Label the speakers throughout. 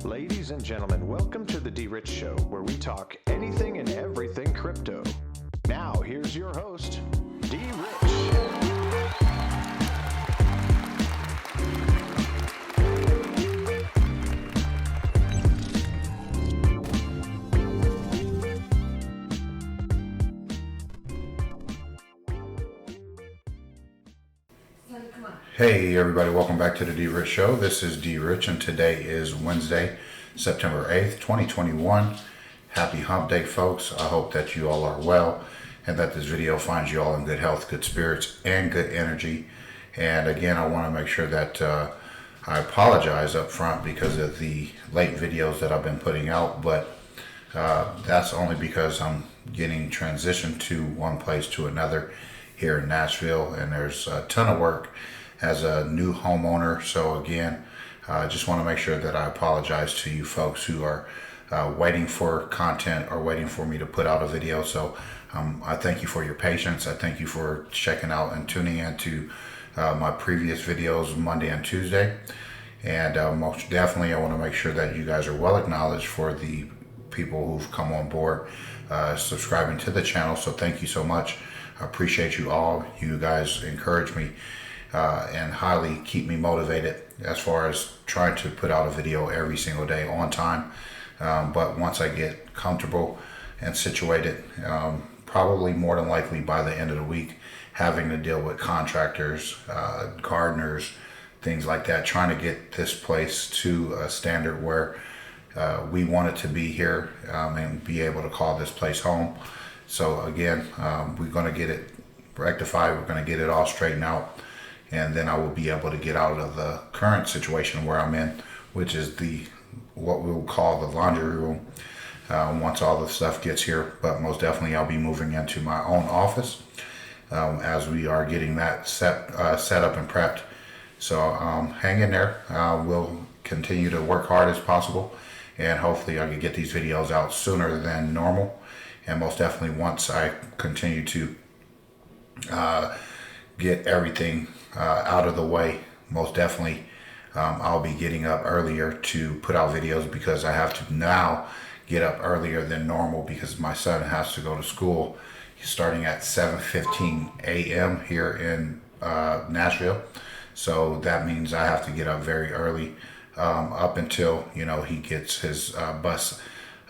Speaker 1: Ladies and gentlemen, welcome to the DRich Show, where we talk anything and everything crypto. Now, here's your host, DRich.
Speaker 2: Hey everybody, welcome back to the DRich Show. This is DRich and today is Wednesday, September 8th, 2021. Happy hump day, folks. I hope that you all are well and that this video finds you all in good health, good spirits, and good energy. And again, I want to make sure that I apologize up front because of the late videos that I've been putting out, but that's only because I'm getting transitioned to one place to another here in Nashville, and there's a ton of work as a new homeowner. So again, I just want to make sure that I apologize to you folks who are waiting for content or waiting for me to put out a video. So I thank you for your patience. I thank you for checking out and tuning into my previous videos Monday and Tuesday. And most definitely I want to make sure that you guys are well acknowledged for the people who've come on board subscribing to the channel. So thank you so much. I appreciate you all. You guys encourage me and highly keep me motivated as far as trying to put out a video every single day on time. But once I get comfortable and situated, probably more than likely by the end of the week, having to deal with contractors, gardeners, things like that, trying to get this place to a standard where we want it to be here and be able to call this place home. So again, we're going to get it rectified. We're going to get it all straightened out. And then I will be able to get out of the current situation where I'm in, which is what we'll call the laundry room once all the stuff gets here. But most definitely I'll be moving into my own office as we are getting that set up and prepped. So hang in there. We'll continue to work hard as possible, and hopefully I can get these videos out sooner than normal. And most definitely once I continue to get everything out of the way, most definitely I'll be getting up earlier to put out videos, because I have to now get up earlier than normal because my son has to go to school starting at 7:15 a.m. here in Nashville. So that means I have to get up very early up until he gets his bus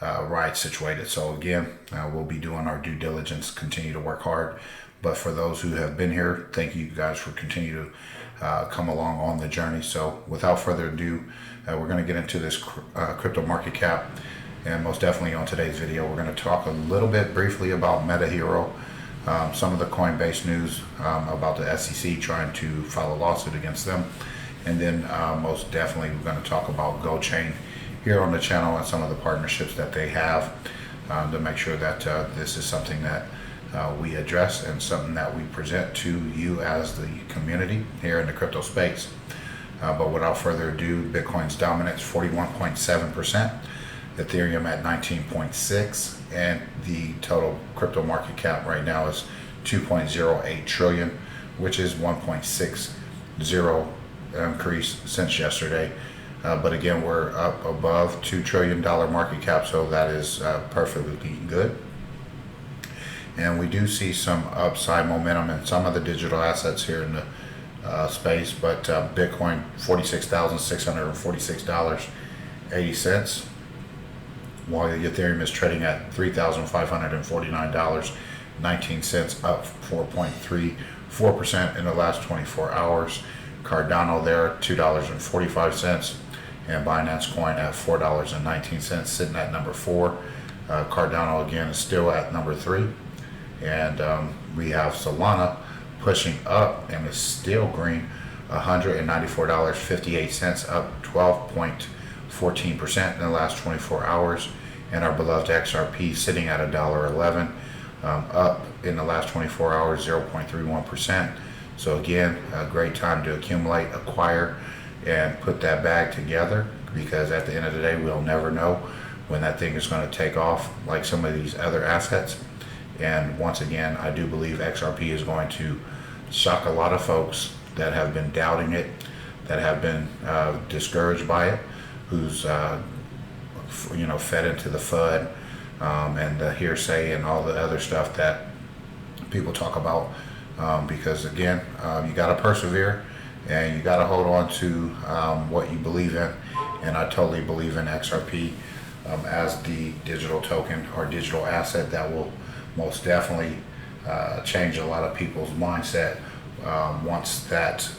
Speaker 2: ride situated. So again, we'll be doing our due diligence, continue to work hard. But for those who have been here, thank you guys for continuing to come along on the journey. So without further ado, we're going to get into this crypto market cap. And most definitely on today's video, we're going to talk a little bit briefly about MetaHero, some of the Coinbase news about the SEC trying to file a lawsuit against them. And then most definitely we're going to talk about Gochain here on the channel and some of the partnerships that they have to make sure that this is something that we address and something that we present to you as the community here in the crypto space. But without further ado, Bitcoin's dominance 41.7%, Ethereum at 19.6%, and the total crypto market cap right now is 2.08 trillion, which is 1.60 increase since yesterday. But again, we're up above $2 trillion market cap, so that is perfectly good. And we do see some upside momentum in some of the digital assets here in the space, but Bitcoin $46,646.80, while the Ethereum is trading at $3,549.19, up 4.34% in the last 24 hours. Cardano there at $2.45, and Binance Coin at $4.19, sitting at number 4. Cardano again is still at number 3. And we have Solana pushing up and is still green, $194.58, up 12.14% in the last 24 hours. And our beloved XRP sitting at $1.11, up in the last 24 hours, 0.31%. So again, a great time to accumulate, acquire, and put that bag together, because at the end of the day, we'll never know when that thing is going to take off like some of these other assets. And once again, I do believe XRP is going to shock a lot of folks that have been doubting it, that have been discouraged by it, who's fed into the FUD and the hearsay and all the other stuff that people talk about. Because again, you got to persevere and you got to hold on to what you believe in. And I totally believe in XRP as the digital token or digital asset that will most definitely change a lot of people's mindset once that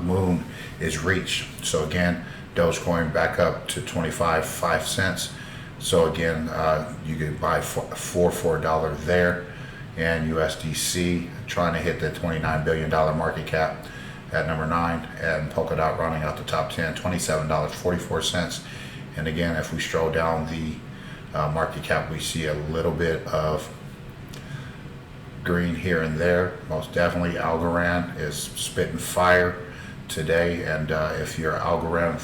Speaker 2: moon is reached. So again, Dogecoin back up to 5 cents. So again, you could buy for $4 there, and USDC trying to hit the $29 billion market cap at number 9, and Polkadot rounding out the top 10, $27.44. And again, if we stroll down the market cap, we see a little bit of green here and there. Most definitely Algorand is spitting fire today, and if you're an Algorand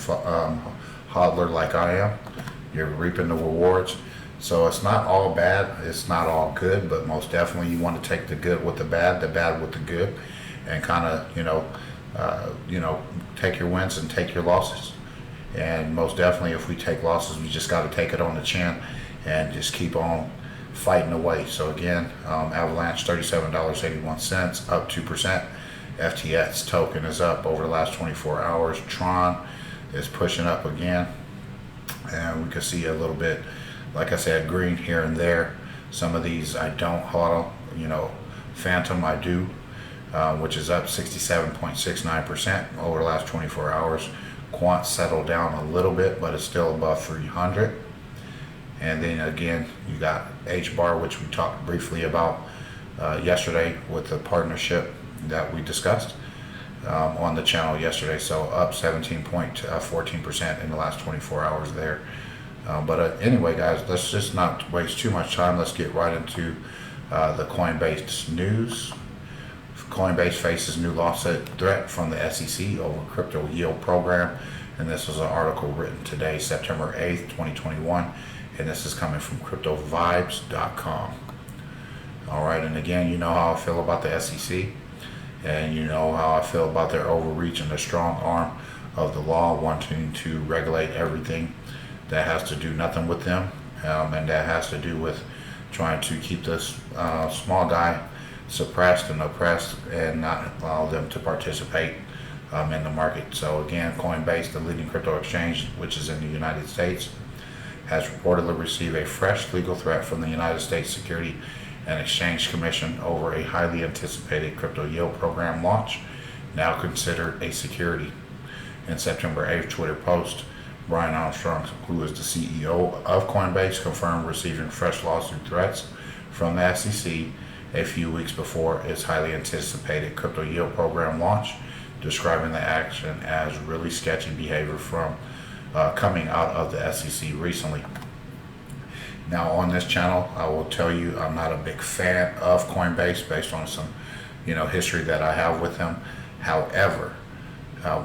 Speaker 2: hodler like I am, you're reaping the rewards. So it's not all bad, it's not all good, but most definitely you want to take the good with the bad with the good, and kind of take your wins and take your losses. And most definitely, if we take losses, we just got to take it on the chin and just keep on fighting away. So again, Avalanche $37.81, up 2%. FTX token is up over the last 24 hours. Tron is pushing up again, and we can see a little bit, like I said, green here and there. Some of these I don't hodl. Phantom I do, which is up 67.69% over the last 24 hours. Quant settled down a little bit, but it's still above 300. And then again, you got HBAR, which we talked briefly about yesterday with the partnership that we discussed on the channel yesterday. So up 17.14% in the last 24 hours there. But anyway, guys, let's just not waste too much time. Let's get right into the Coinbase news. Coinbase faces new lawsuit threat from the SEC over crypto yield program. And this was an article written today, September 8th, 2021. And this is coming from cryptovibes.com. All right, and again, you know how I feel about the SEC, and you know how I feel about their overreach and the strong arm of the law wanting to regulate everything that has to do nothing with them, and that has to do with trying to keep this small guy suppressed and oppressed and not allow them to participate in the market. So again, Coinbase, the leading crypto exchange, which is in the United States, has reportedly received a fresh legal threat from the United States Security and Exchange Commission over a highly anticipated crypto yield program launch, now considered a security. In September 8th Twitter post, Brian Armstrong, who is the CEO of Coinbase, confirmed receiving fresh lawsuit threats from the SEC a few weeks before its highly anticipated crypto yield program launch, describing the action as really sketchy behavior from coming out of the SEC recently. Now on this channel, I will tell you I'm not a big fan of Coinbase based on some history that I have with them. However,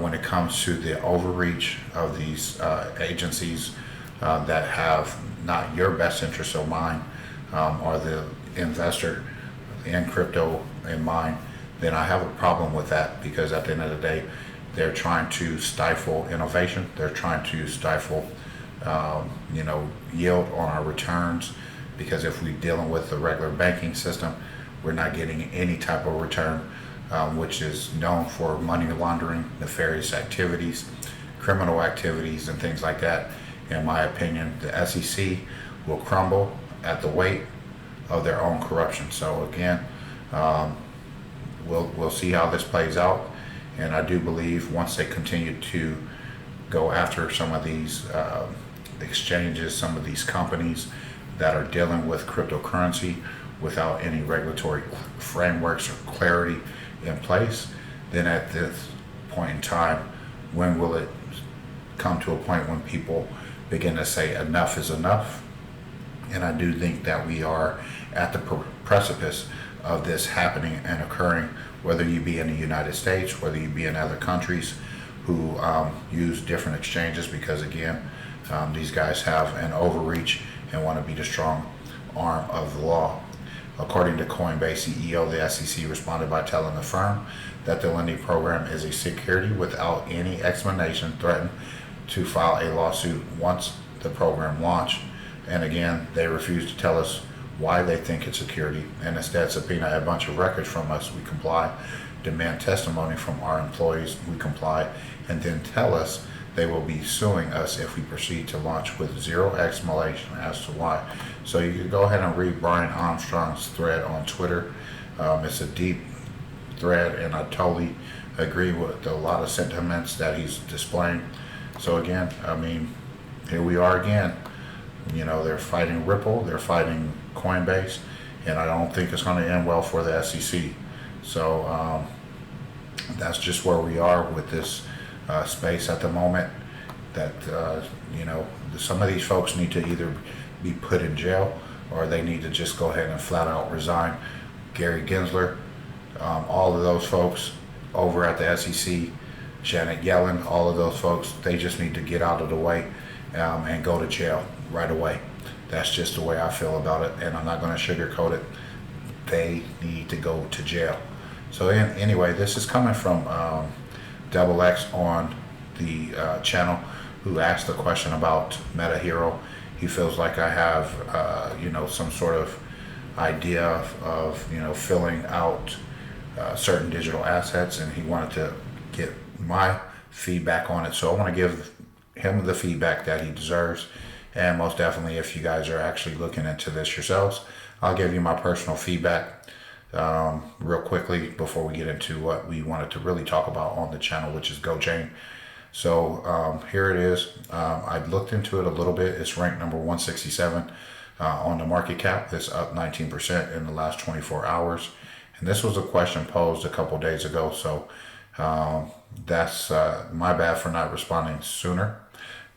Speaker 2: when it comes to the overreach of these agencies that have not your best interest of mind or the investor in crypto in mind, then I have a problem with that, because at the end of the day, they're trying to stifle innovation. They're trying to stifle, yield on our returns, because if we're dealing with the regular banking system, we're not getting any type of return, which is known for money laundering, nefarious activities, criminal activities, and things like that. In my opinion, the SEC will crumble at the weight of their own corruption. So again, we'll see how this plays out. And I do believe once they continue to go after some of these exchanges, some of these companies that are dealing with cryptocurrency without any regulatory frameworks or clarity in place, then at this point in time, when will it come to a point when people begin to say enough is enough? And I do think that we are at the precipice of this happening and occurring, whether you be in the United States, whether you be in other countries who use different exchanges, because again, these guys have an overreach and want to be the strong arm of the law. According to Coinbase CEO, the SEC responded by telling the firm that the lending program is a security without any explanation, threatened to file a lawsuit once the program launched. And again, they refuse to tell us why they think it's security, and instead subpoena a bunch of records from us. We comply, demand testimony from our employees, we comply, and then tell us they will be suing us if we proceed to launch with zero explanation as to why. So you can go ahead and read Brian Armstrong's thread on Twitter. It's a deep thread, and I totally agree with a lot of sentiments that he's displaying. So again, I mean, here we are again. You know, they're fighting Ripple, they're fighting Coinbase, and I don't think it's going to end well for the SEC. So that's just where we are with this space at the moment. That you know, some of these folks need to either be put in jail, or they need to just go ahead and flat out resign. Gary Gensler, all of those folks over at the SEC, Janet Yellen, all of those folks, they just need to get out of the way and go to jail right away. That's just the way I feel about it, and I'm not going to sugarcoat it. They need to go to jail. So anyway, this is coming from XX on the channel, who asked a question about Meta Hero. He feels like I have you know, some sort of idea of you know, filling out certain digital assets, and he wanted to get my feedback on it. So I want to give him the feedback that he deserves. And most definitely, if you guys are actually looking into this yourselves, I'll give you my personal feedback real quickly before we get into what we wanted to really talk about on the channel, which is Gochain. So here it is. I looked into it a little bit. It's ranked number 167 on the market cap. It's up 19% in the last 24 hours. And this was a question posed a couple days ago. So that's my bad for not responding sooner.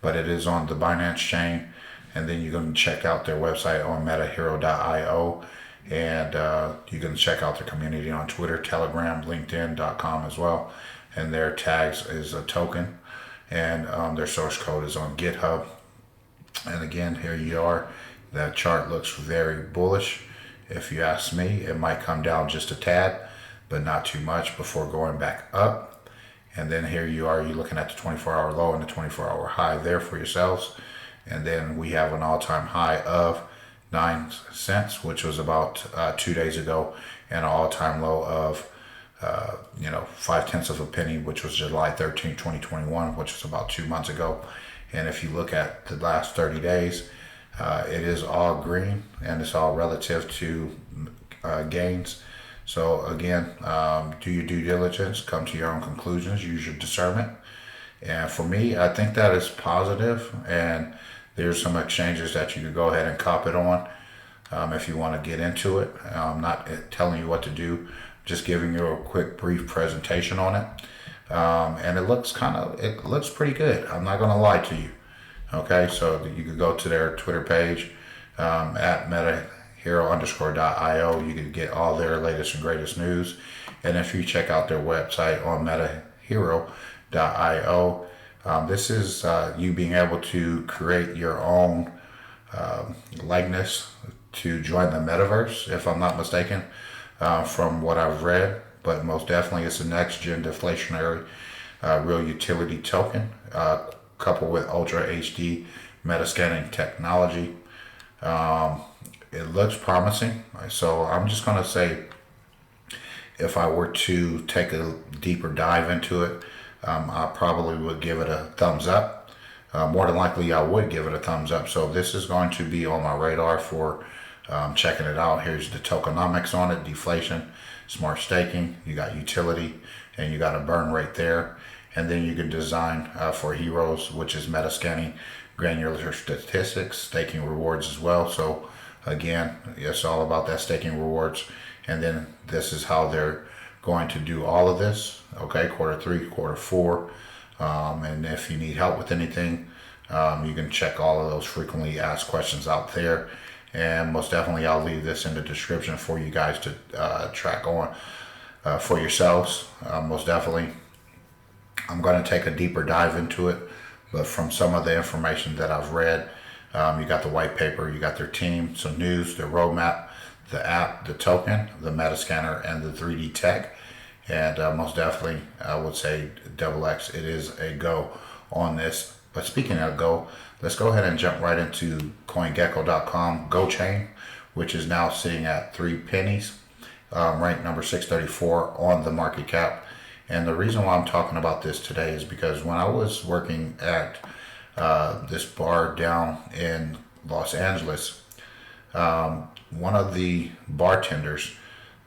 Speaker 2: But it is on the Binance chain, and then you can check out their website on metahero.io, and you can check out their community on Twitter, Telegram, LinkedIn.com as well, and their tags is a token, and their source code is on GitHub. And again, here you are. That chart looks very bullish. If you ask me, it might come down just a tad, but not too much before going back up. And then here you are, you're looking at the 24-hour low and the 24-hour high there for yourselves. And then we have an all-time high of 9 cents, which was about 2 days ago, and an all-time low of, you know, 0.5 of a penny, which was July 13, 2021, which was about 2 months ago. And if you look at the last 30 days, it is all green, and it's all relative to gains. So again, do your due diligence, come to your own conclusions, use your discernment. And for me, I think that is positive, and there's some exchanges that you could go ahead and cop it on if you want to get into it. I'm not telling you what to do, just giving you a quick brief presentation on it. And it looks pretty good. I'm not going to lie to you. Okay, so you could go to their Twitter page at metahero_.io. You can get all their latest and greatest news. And if you check out their website on metahero.io, this is you being able to create your own likeness to join the Metaverse, if I'm not mistaken, from what I've read. But most definitely, it's a next-gen deflationary real utility token, coupled with Ultra HD metascanning technology. It looks promising. So I'm just going to say, if I were to take a deeper dive into it, I probably would give it a thumbs up. More than likely, I would give it a thumbs up. So this is going to be on my radar for checking it out. Here's the tokenomics on it: deflation, smart staking, you got utility, and you got a burn rate there. And then you can design for heroes, which is metascanning, granular statistics, staking rewards as well. So again, it's all about that staking rewards. And then this is how they're going to do all of this. Okay, Q3, Q4. And if you need help with anything, you can check all of those frequently asked questions out there. And most definitely, I'll leave this in the description for you guys to track on for yourselves. Most definitely, I'm going to take a deeper dive into it. But from some of the information that I've read, you got the white paper, you got their team, some news, their roadmap, the app, the token, the Metascanner, and the 3D tech. And most definitely, I would say XX, it is a go on this But speaking of Go, let's go ahead and jump right into CoinGecko.com Gochain, which is now sitting at 3 pennies, ranked number 634 on the market cap. And the reason why I'm talking about this today is because when I was working at this bar down in Los Angeles, one of the bartenders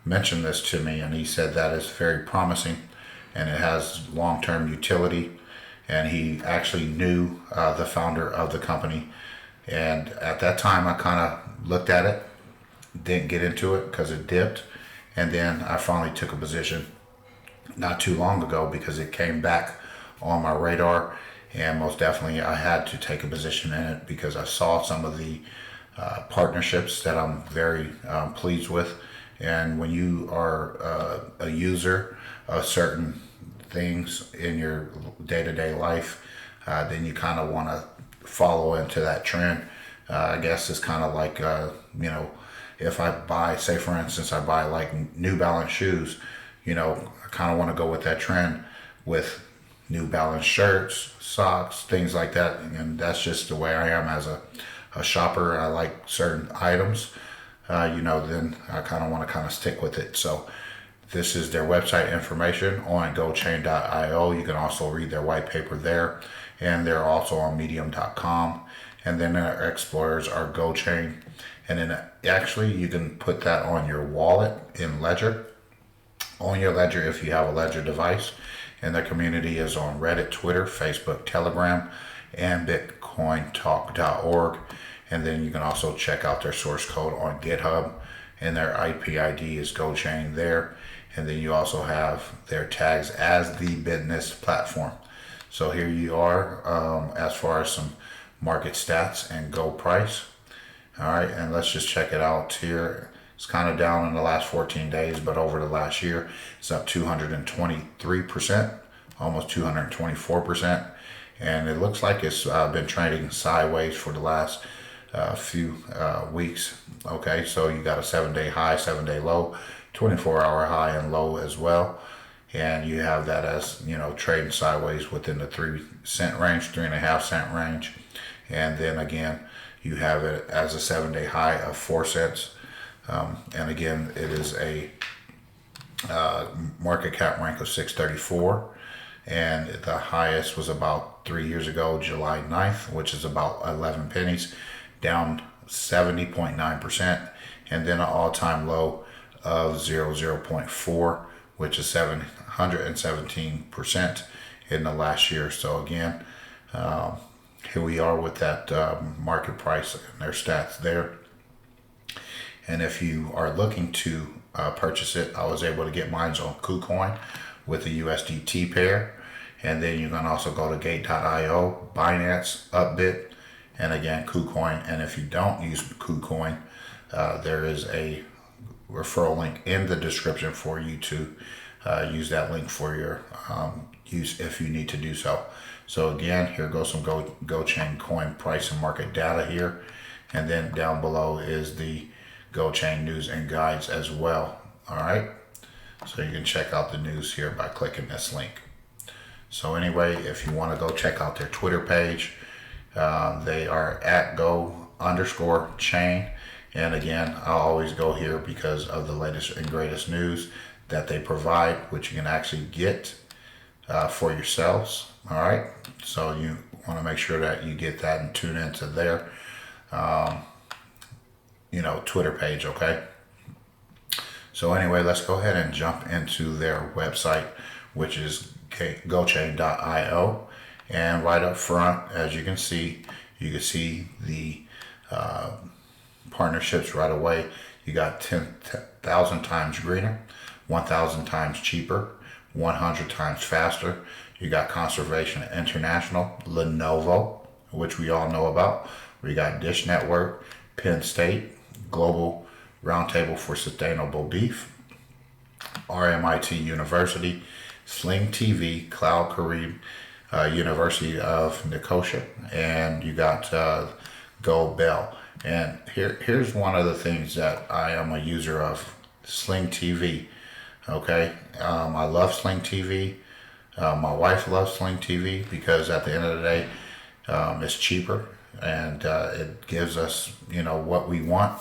Speaker 2: mentioned this to me, and he said that is very promising and it has long-term utility. And he actually knew the founder of the company. And at that time, I kind of looked at it, didn't get into it because it dipped. And then I finally took a position not too long ago because it came back on my radar. And most definitely, I had to take a position in it because I saw some of the partnerships that I'm very pleased with. And when you are a user of certain things in your day-to-day life, then you kind of want to follow into that trend. I guess it's kind of like, if I buy, say for instance, I buy like New Balance shoes, I kind of want to go with that trend with New Balance shirts, socks, things like that. And that's just the way I am as a shopper. I like certain items, then I kind of want to kind of stick with it. So this is their website information on Gochain.io. You can also read their white paper there. And they're also on Medium.com. And then their explorers are Gochain. And then actually you can put that on your wallet in Ledger. On your Ledger if you have a Ledger device. And their community is on Reddit, Twitter, Facebook, Telegram, and BitcoinTalk.org. And then you can also check out their source code on GitHub. And their IP ID is Gochain there. And then you also have their tags as the business platform. So here you are as far as some market stats and gold price. All right, and let's just check it out here. It's kind of down in the last 14 days, but over the last year, it's up 223%, almost 224%. And it looks like it's been trading sideways for the last few weeks. Okay, so you got a 7-day high, 7-day low, 24-hour high and low as well. And you have that as, trading sideways within the 3-cent range, 3.5-cent range. And then again, you have it as a 7-day high of 4 cents. And again, it is a market cap rank of 634. And the highest was about 3 years ago, July 9th, which is about 11 pennies, down 70.9%. And then an all-time low of 0.4, which is 717% in the last year. So again, here we are with that market price and their stats there. And if you are looking to purchase it, I was able to get mine on KuCoin with a USDT pair. And then you can also go to Gate.io, Binance, Upbit, and again, KuCoin. And if you don't use KuCoin, there is a referral link in the description for you to use that link for your use if you need to do so. So again, here goes some Gochain coin price and market data here. And then down below is the Gochain news and guides as well. All right. So you can check out the news here by clicking this link. So anyway, if you want to go check out their Twitter page, they are at @go_chain. And again, I'll always go here because of the latest and greatest news that they provide, which you can actually get for yourselves. All right. So you want to make sure that you get that and tune into their, Twitter page. Okay. So anyway, let's go ahead and jump into their website, which is Gochain.io. And right up front, as you can see the partnerships right away. You got 10,000 times greener, 1,000 times cheaper, 100 times faster. You got Conservation International, Lenovo, which we all know about. We got Dish Network, Penn State, Global Roundtable for Sustainable Beef, RMIT University, Sling TV, Cloud Kareem, University of Nicosia, and you got Go Bell. And here's one of the things that I am a user of, Sling TV. Okay, I love Sling TV. My wife loves Sling TV because at the end of the day, It's cheaper, and it gives us, what we want,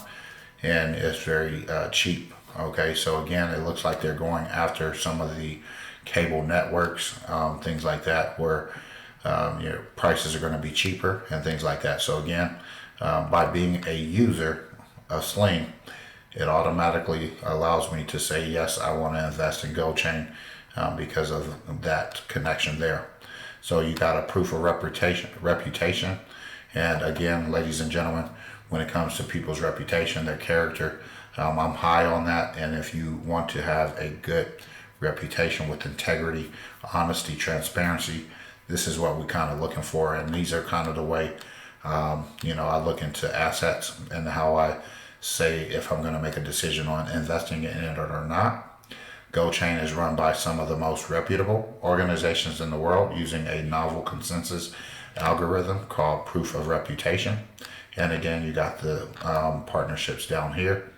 Speaker 2: and it's very cheap. Okay, so again, it looks like they're going after some of the cable networks, things like that, where your prices are going to be cheaper and things like that. So again, by being a user of Sling, it automatically allows me to say, yes, I want to invest in Gochain because of that connection there. So you got a proof of reputation. And again, ladies and gentlemen, when it comes to people's reputation, their character, I'm high on that. And if you want to have a good reputation with integrity, honesty, transparency, this is what we're kind of looking for. And these are kind of the way, I look into assets and how I say if I'm going to make a decision on investing in it or not. Gochain is run by some of the most reputable organizations in the world using a novel consensus algorithm called proof of reputation. And again, you got the partnerships down here.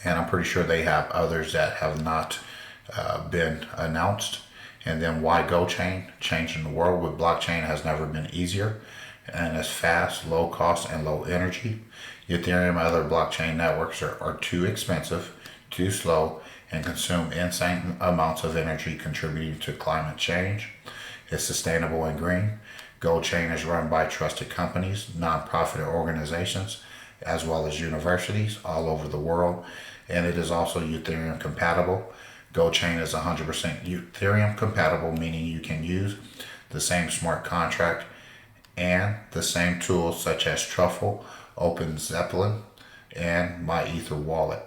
Speaker 2: And I'm pretty sure they have others that have not been announced. And then why Gochain? Changing the world with blockchain has never been easier. And it's fast, low cost, and low energy. Ethereum and other blockchain networks are too expensive, too slow, and consume insane amounts of energy, contributing to climate change. It's sustainable and green. Gochain is run by trusted companies, nonprofit organizations, as well as universities all over the world. And it is also Ethereum compatible. Gochain is 100% Ethereum compatible, meaning you can use the same smart contract and the same tools such as Truffle, Open Zeppelin, and MyEther wallet.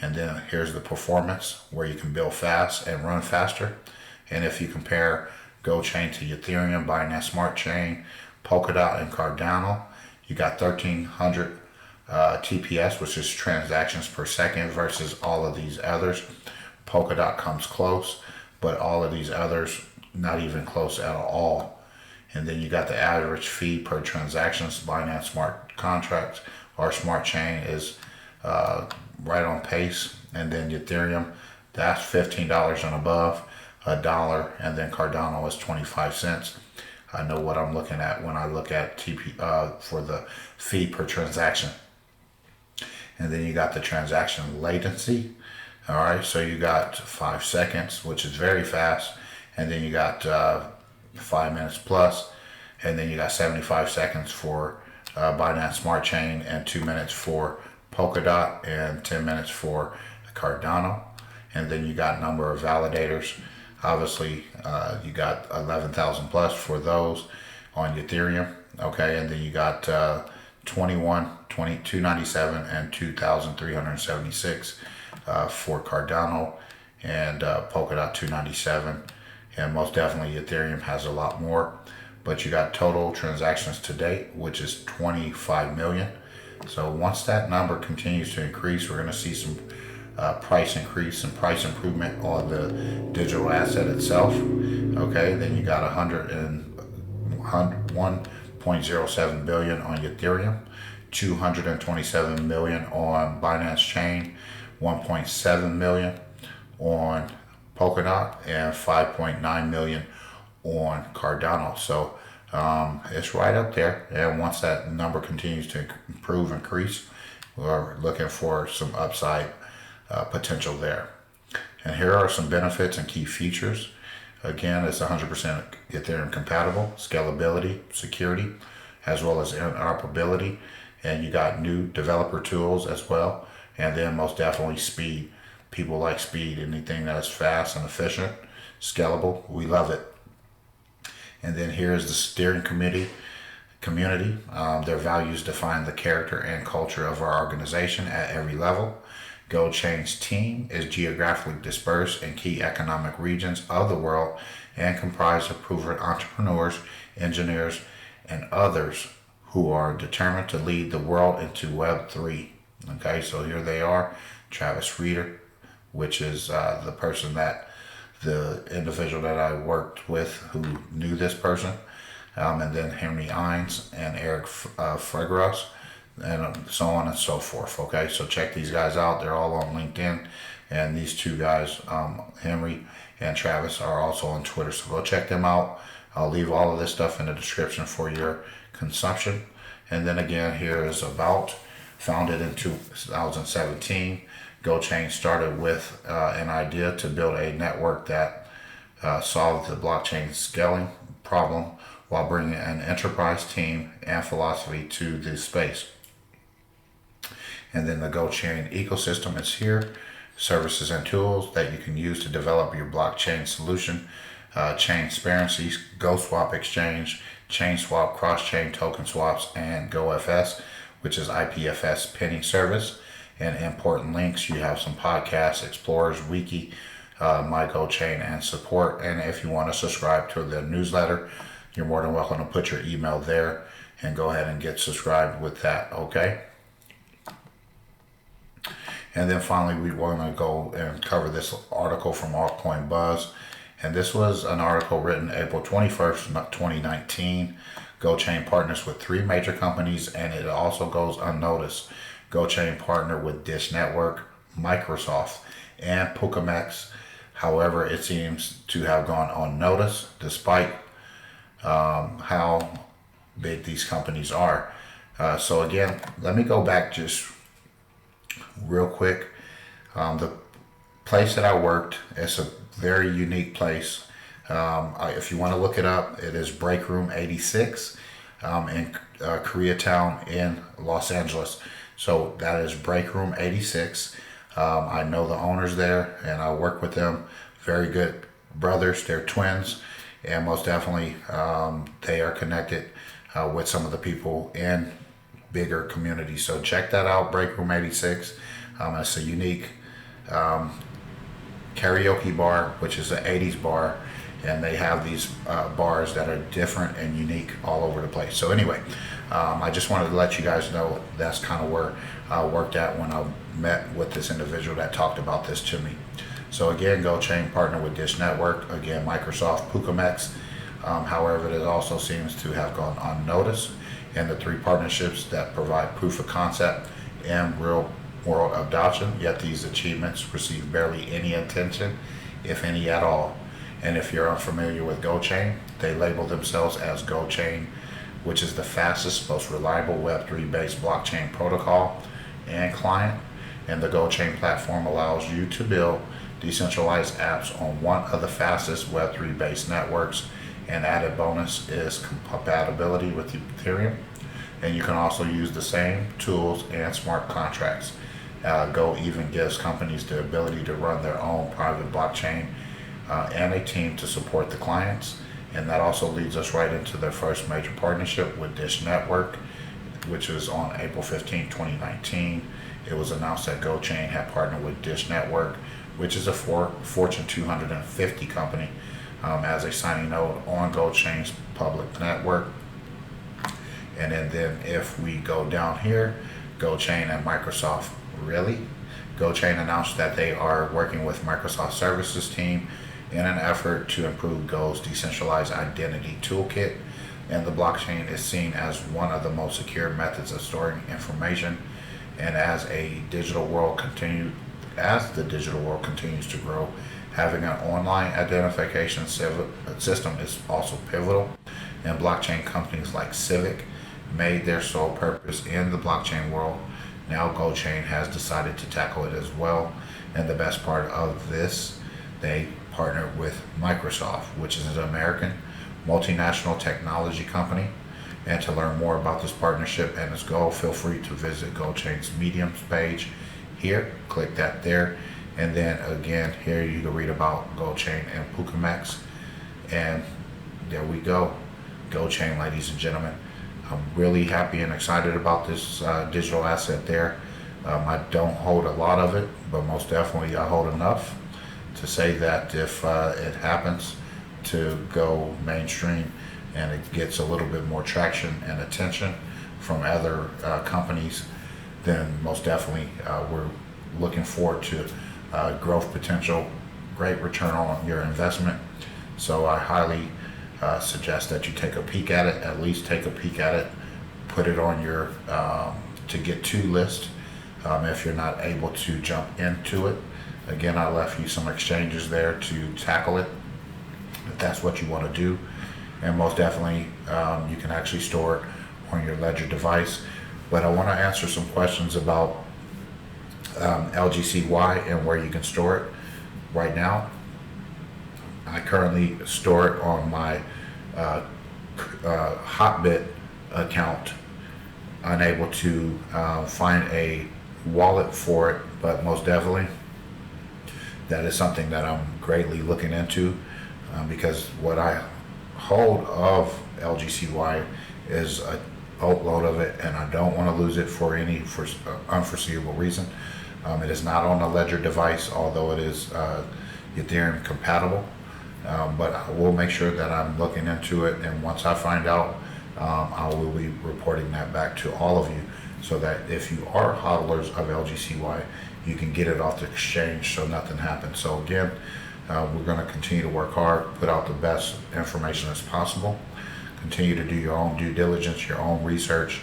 Speaker 2: And then here's the performance where you can build fast and run faster. And if you compare Gochain to Ethereum, Binance Smart Chain, Polkadot, and Cardano, you got 1300 TPS, which is transactions per second, versus all of these others. Polkadot comes close, but all of these others not even close at all. And then you got the average fee per transactions. Binance Smart Contracts or Smart Chain is right on pace. And then Ethereum, that's $15 and above, $1, and then Cardano is 25 cents. I know what I'm looking at when I look at TP for the fee per transaction. And then you got the transaction latency. All right, so you got 5 seconds, which is very fast, and then you got 5 minutes plus, and then you got 75 seconds for Binance Smart Chain, and 2 minutes for Polkadot, and 10 minutes for Cardano. And then you got number of validators. Obviously, you got 11,000 plus for those on Ethereum. Okay, and then you got 297, and 2,376 for Cardano, and Polkadot 297. And most definitely Ethereum has a lot more. But you got total transactions to date, which is 25 million. So once that number continues to increase, we're going to see some price increase and price improvement on the digital asset itself. Okay, then you got 101.07 billion on Ethereum, 227 million on Binance Chain, 1.7 million on Polkadot, and 5.9 million on Cardano. So it's right up there. And once that number continues to improve, increase, we're looking for some upside potential there. And here are some benefits and key features. Again, it's 100% Ethereum compatible, scalability, security, as well as interoperability. And you got new developer tools as well. And then most definitely speed. People like speed. Anything that's fast and efficient, scalable, we love it. And then here's the steering community. Their values define the character and culture of our organization at every level. Gochain's team is geographically dispersed in key economic regions of the world and comprised of proven entrepreneurs, engineers, and others who are determined to lead the world into Web3. Okay, so here they are. Travis Reeder, which is the individual that I worked with who knew this person, and then Henry Ines and Eric Fregros, and so on and so forth. Okay, so check these guys out. They're all on LinkedIn, and these two guys, Henry and Travis, are also on Twitter. So go check them out. I'll leave all of this stuff in the description for your consumption. And then again, here is about. Founded in 2017, Gochain started with an idea to build a network that solved the blockchain scaling problem while bringing an enterprise team and philosophy to this space. And then the Gochain ecosystem is here. Services and tools that you can use to develop your blockchain solution. Chain-sparrency, GoSwap exchange, ChainSwap, cross-chain token swaps, and GoFS, which is IPFS pinning service, and important links. You have some podcasts, Explorers, Wiki, My Gochain, and support. And if you want to subscribe to the newsletter, you're more than welcome to put your email there and go ahead and get subscribed with that, okay? And then finally, we want to go and cover this article from Altcoin Buzz. And this was an article written April 21st, 2019. Gochain partners with 3 major companies, and it also goes unnoticed. Gochain partnered with Dish Network, Microsoft, and Pucamex. However, it seems to have gone unnoticed despite how big these companies are. So again, let me go back just real quick. The place that I worked, it's a very unique place. If you want to look it up, it is Break Room 86 in Koreatown in Los Angeles. So that is Break Room 86. I know the owners there and I work with them. Very good brothers. They're twins, and most definitely they are connected with some of the people in bigger communities. So check that out, Break Room 86. It's a unique karaoke bar, which is an 80s bar. And they have these bars that are different and unique all over the place. So anyway, I just wanted to let you guys know that's kind of where I worked at when I met with this individual that talked about this to me. So again, Gochain partnered with Dish Network, again, Microsoft, Pucamex. However, it also seems to have gone unnoticed in the 3 partnerships that provide proof of concept and real world adoption, yet these achievements receive barely any attention, if any at all. And if you're unfamiliar with Gochain, they label themselves as Gochain, which is the fastest, most reliable Web3 based blockchain protocol and client. And the Gochain platform allows you to build decentralized apps on one of the fastest Web3 based networks. And added bonus is compatibility with Ethereum. And you can also use the same tools and smart contracts. Go even gives companies the ability to run their own private blockchain and a team to support the clients. And that also leads us right into their first major partnership with Dish Network, which was on April 15, 2019. It was announced that Gochain had partnered with Dish Network, which is a Fortune 250 company, as a signing node on Gochain's public network. And then if we go down here, Gochain and Microsoft, really? Gochain announced that they are working with Microsoft Services team in an effort to improve Go's decentralized identity toolkit, and the blockchain is seen as one of the most secure methods of storing information. And as the digital world continues to grow, having an online identification system is also pivotal. And blockchain companies like Civic made their sole purpose in the blockchain world. Now Gochain has decided to tackle it as well. And the best part of this, they partnered with Microsoft, which is an American multinational technology company. And to learn more about this partnership and its goal, feel free to visit Gochain's Medium page here. Click that there. And then again, here you can read about Gochain and Pucamex. And there we go. Gochain, ladies and gentlemen. I'm really happy and excited about this digital asset there. I don't hold a lot of it, but most definitely I hold enough to say that if it happens to go mainstream and it gets a little bit more traction and attention from other companies, then most definitely we're looking forward to growth potential, great return on your investment. So I highly suggest that you take a peek at it, at least take a peek at it, put it on your to get to list if you're not able to jump into it. Again, I left you some exchanges there to tackle it if that's what you want to do. and most definitely you can actually store it on your Ledger device. But I want to answer some questions about LGCY and where you can store it. Right now, I currently store it on my Hotbit account, unable to find a wallet for it, but most definitely that is something that I'm greatly looking into, because what I hold of LGCY is a boatload of it, and I don't want to lose it for any unforeseeable reason. It is not on a Ledger device, although it is Ethereum compatible, but I will make sure that I'm looking into it, and once I find out, I will be reporting that back to all of you, so that if you are hodlers of LGCY, you can get it off the exchange so nothing happens. So again, we're going to continue to work hard, put out the best information as possible, continue to do your own due diligence, your own research,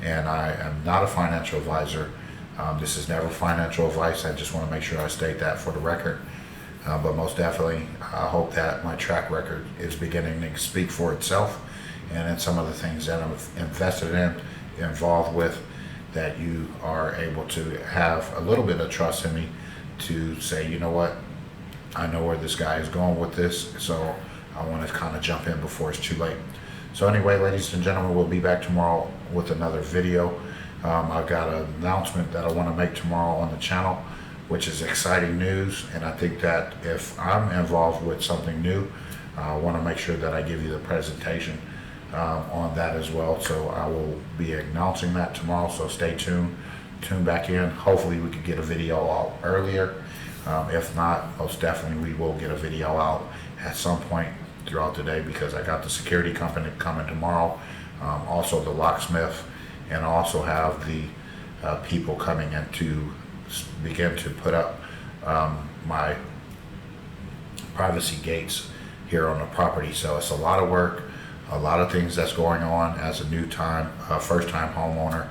Speaker 2: and I am not a financial advisor. This is never financial advice. I just want to make sure I state that for the record. But most definitely, I hope that my track record is beginning to speak for itself, and in some of the things that I'm invested in, involved with, that you are able to have a little bit of trust in me to say, you know what, I know where this guy is going with this, so I want to kind of jump in before it's too late. So anyway, ladies and gentlemen, we'll be back tomorrow with another video. I've got an announcement that I want to make tomorrow on the channel, which is exciting news, and I think that if I'm involved with something new, I want to make sure that I give you the presentation on that as well. So I will be announcing that tomorrow, so stay tuned, tune back in. Hopefully we could get a video out earlier. If not, most definitely we will get a video out at some point throughout the day, because I got the security company coming tomorrow, also the locksmith, and I also have the people coming in to begin to put up my privacy gates here on the property. So it's a lot of work, a lot of things that's going on as a first-time homeowner.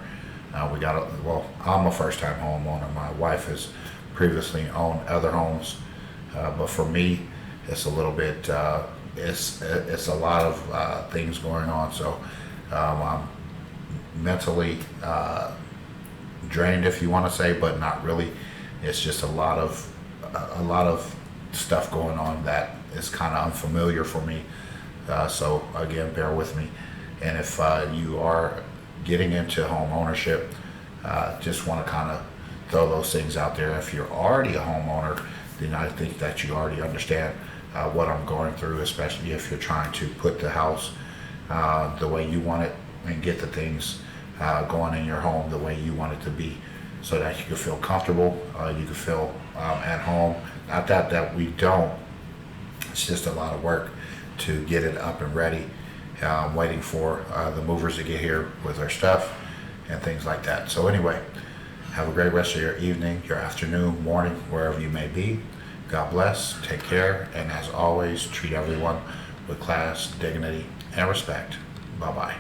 Speaker 2: I'm a first-time homeowner. My wife has previously owned other homes, but for me, it's a little bit, it's a lot of things going on. So I'm mentally drained, if you want to say, but not really. It's just a lot of stuff going on that is kind of unfamiliar for me. So again, bear with me. And if you are getting into home ownership, just want to kind of throw those things out there. If you're already a homeowner, then I think that you already understand what I'm going through, especially if you're trying to put the house the way you want it and get the things going in your home the way you want it to be, so that you can feel comfortable, you can feel at home. Not that we don't, it's just a lot of work to get it up and ready, waiting for the movers to get here with their stuff and things like that. So anyway, have a great rest of your evening, your afternoon, morning, wherever you may be. God bless, take care, and as always, treat everyone with class, dignity, and respect. Bye-bye.